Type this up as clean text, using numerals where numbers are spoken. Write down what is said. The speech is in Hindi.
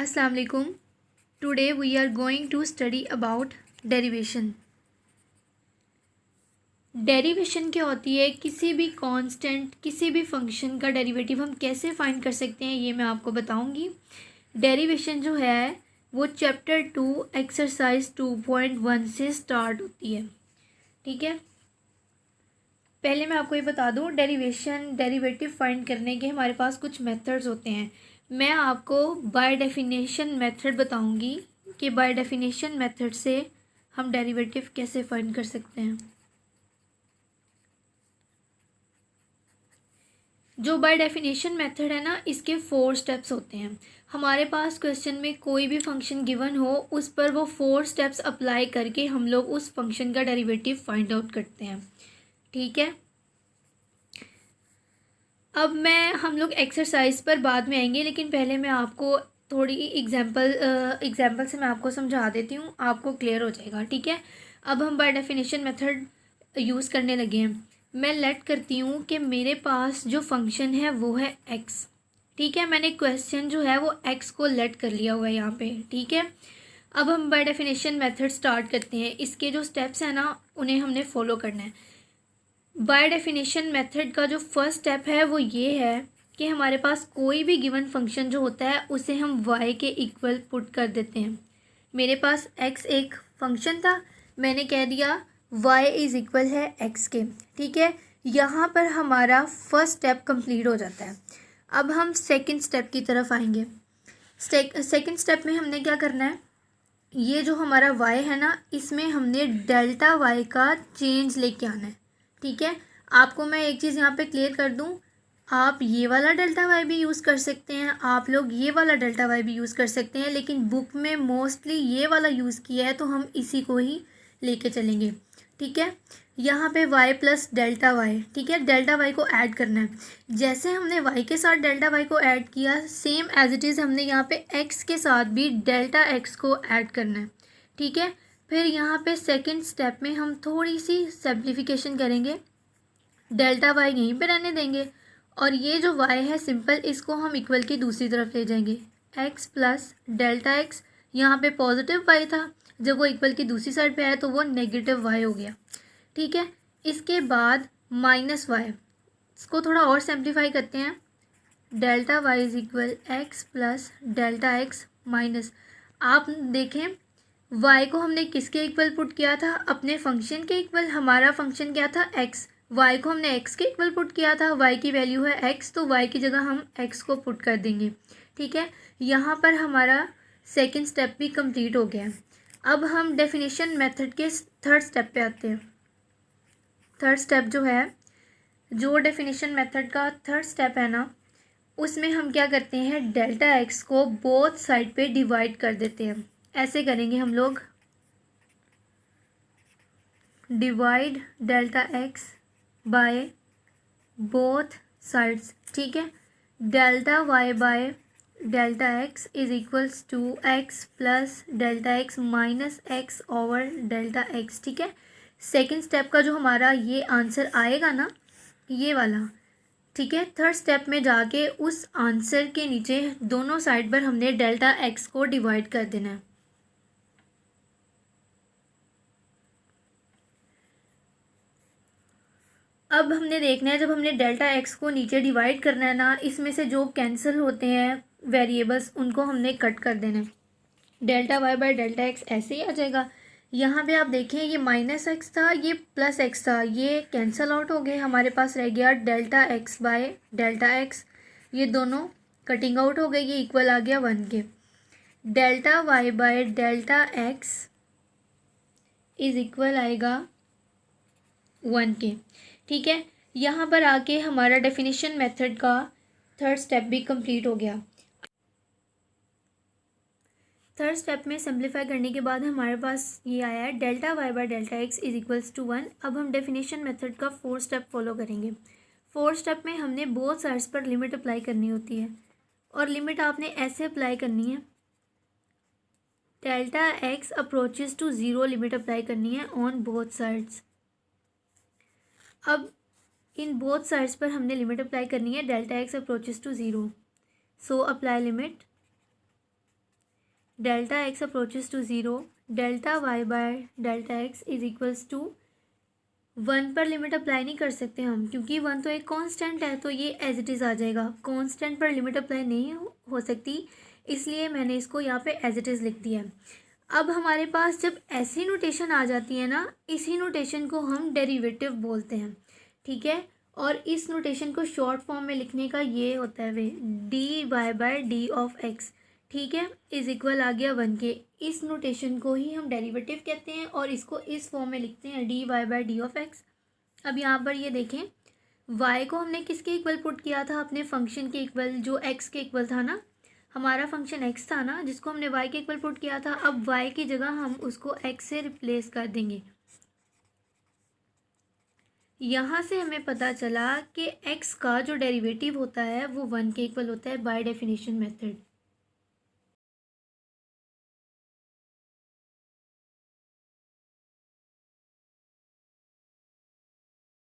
Assalamu alaikum. Today we are going to study about derivation. Derivation क्या होती है? किसी भी कांस्टेंट, किसी भी फंक्शन का डेरिवेटिव हम कैसे फाइंड कर सकते हैं, ये मैं आपको बताऊंगी. डेरिवेशन जो है वो चैप्टर 2 एक्सरसाइज 2.1 से स्टार्ट होती है. ठीक है, पहले मैं आपको ये बता दूं, डेरिवेटिव फाइंड करने के हमारे पास कुछ मेथड्स होते हैं. मैं आपको बाय डेफिनेशन मेथड बताऊंगी कि बाय डेफिनेशन मेथड से हम डेरिवेटिव कैसे फाइंड कर सकते हैं. जो बाय डेफिनेशन मेथड है ना, इसके 4 स्टेप्स होते हैं. हमारे पास क्वेश्चन में कोई भी फंक्शन गिवन हो, उस पर वो 4 स्टेप्स अप्लाई करके हम लोग उस फंक्शन का डेरिवेटिव फाइंड आउट करते हैं. ठीक है, अब हम लोग एक्सरसाइज पर बाद में आएंगे, लेकिन पहले मैं आपको थोड़ी एग्जांपल से मैं आपको समझा देती हूँ, आपको क्लियर हो जाएगा. ठीक है, अब हम बाय डेफिनेशन मेथड यूज़ करने लगे हैं. मैं लेट करती हूँ कि मेरे पास जो फंक्शन है वो है एक्स. ठीक है, मैंने क्वेश्चन जो है वो एक्स को लेट कर लिया हुआ है यहाँ पे. ठीक है, अब हम बाय डेफिनेशन मेथड स्टार्ट करते हैं. इसके जो स्टेप्स हैं ना, उन्हें हमने फॉलो करना है. बाय डेफिनेशन मेथड का जो फर्स्ट स्टेप है वो ये है कि हमारे पास कोई भी गिवन फंक्शन जो होता है उसे हम y के इक्वल पुट कर देते हैं. मेरे पास x एक फंक्शन था, मैंने कह दिया y इज़ इक्वल है x के. ठीक है, यहाँ पर हमारा फर्स्ट स्टेप कंप्लीट हो जाता है. अब हम सेकंड स्टेप की तरफ आएंगे. सेकंड स्टेप में हमने क्या करना है, ये जो हमारा y है ना, इसमें हमने डेल्टा y का चेंज लेके आना है. ठीक है, आपको मैं एक चीज़ यहाँ पे क्लियर कर दूँ, आप ये वाला डेल्टा वाई भी यूज़ कर सकते हैं, आप लोग ये वाला डेल्टा वाई भी यूज़ कर सकते हैं, लेकिन बुक में मोस्टली ये वाला यूज़ किया है तो हम इसी को ही लेके चलेंगे. ठीक है, यहाँ पे y प्लस डेल्टा वाई. ठीक है, डेल्टा वाई को ऐड करना है. जैसे हमने y के साथ डेल्टा वाई को ऐड किया, सेम एज इट इज़ हमने यहाँ पे x के साथ भी डेल्टा x को ऐड करना है. ठीक है, फिर यहाँ पे सेकंड स्टेप में हम थोड़ी सी सिंप्लीफिकेशन करेंगे, डेल्टा वाई यहीं पे रहने देंगे और ये जो y है सिंपल, इसको हम इक्वल की दूसरी तरफ ले जाएंगे. x प्लस डेल्टा x, यहाँ पे पॉजिटिव y था, जब वो इक्वल की दूसरी साइड पे आया तो वो नेगेटिव y हो गया. ठीक है, इसके बाद माइनस y, इसको थोड़ा और सिंप्लीफाई करते हैं. Delta y is equal x plus delta x minus, आप देखें y को हमने किसके इक्वल पुट किया था, अपने फंक्शन के इक्वल. हमारा फंक्शन क्या था x, y को हमने x के इक्वल पुट किया था. y की वैल्यू है x, तो y की जगह हम x को पुट कर देंगे. ठीक है, यहाँ पर हमारा सेकंड स्टेप भी कंप्लीट हो गया. अब हम डेफिनेशन मेथड के थर्ड स्टेप पे आते हैं. थर्ड स्टेप जो है, जो डेफिनेशन मेथड का थर्ड स्टेप है ना, उसमें हम क्या करते हैं, डेल्टा x को बोथ साइड पे डिवाइड कर देते हैं. ऐसे करेंगे हम लोग, divide delta x by both sides. ठीक है, delta y by delta x is equals to x plus delta x minus x over delta x. ठीक है, सेकंड स्टेप का जो हमारा ये आंसर आएगा ना, ये वाला. ठीक है, थर्ड स्टेप में जाके उस आंसर के नीचे दोनों साइड पर हमने डेल्टा x को डिवाइड कर देना है. अब हमने देखना है, जब हमने डेल्टा x को नीचे डिवाइड करना है ना, इसमें से जो कैंसिल होते हैं वेरिएबल्स, उनको हमने कट कर देना है. Delta y by delta x ऐसे ही आ जाएगा. यहाँ पे आप देखें, ये माइनस एक्स था, ये प्लस एक्स था, ये कैंसिल आउट हो गए. हमारे पास रह गया delta x bye delta x, ये दोनों कटिंग आउट हो गए, ये इक्वल आ गया 1 के. Delta y by delta x is equal आएगा 1 के. ठीक है, यहाँ पर आके हमारा डेफिनेशन मेथड का थर्ड स्टेप भी कंप्लीट हो गया. थर्ड स्टेप में सिंप्लीफाई करने के बाद हमारे पास ये आया है, delta y by delta x is equals to 1. अब हम डेफिनेशन मेथड का फोर्थ स्टेप फॉलो करेंगे. फोर्थ स्टेप में हमने बोथ साइड्स पर लिमिट अप्लाई करनी होती है, और लिमिट आपने ऐसे अप्लाई करनी है, delta x approaches to 0 limit apply करनी है ऑन बोथ साइड्स. अब इन बोथ साइड्स पर हमने लिमिट अप्लाई करनी है, delta x approaches to 0, so apply limit delta x approaches to zero, delta y by delta x is equals to 1 पर लिमिट अप्लाई नहीं कर सकते हम, क्योंकि 1 तो एक कांस्टेंट है, तो ये एज इट इज़ आ जाएगा। कांस्टेंट पर लिमिट अप्लाई नहीं हो सकती, इसलिए मैंने इसको यहाँ पे एज इट इज़ लिख दिया। अब हमारे पास जब ऐसी नोटेशन आ जाती है ना, इसी नोटेशन को हम डेरिवेटिव बोलते हैं, ठीक है। और इस नोटेशन को शॉर्ट फॉर्म में लिखने का ये होता है वे D Y by D of X, ठीक है, इज इक्वल आ गया 1 के। इस नोटेशन को ही हम डेरिवेटिव कहते हैं और इसको इस फॉर्म में लिखते हैं d Y by D of x. अब यहाँ पर ये देखें, y को हमने किसके इक्वल पुट किया था, अपने फंक्शन के इक्वल, जो x के इक्वल था ना, हमारा फंक्शन x था ना, जिसको हमने y के इक्वल पुट किया था। अब y की जगह हम उसको x से रिप्लेस कर देंगे। यहाँ से हमें पता चला कि x का जो डेरिवेटिव होता है वो 1 के इक्वल होता है बाय डेफिनेशन मेथड।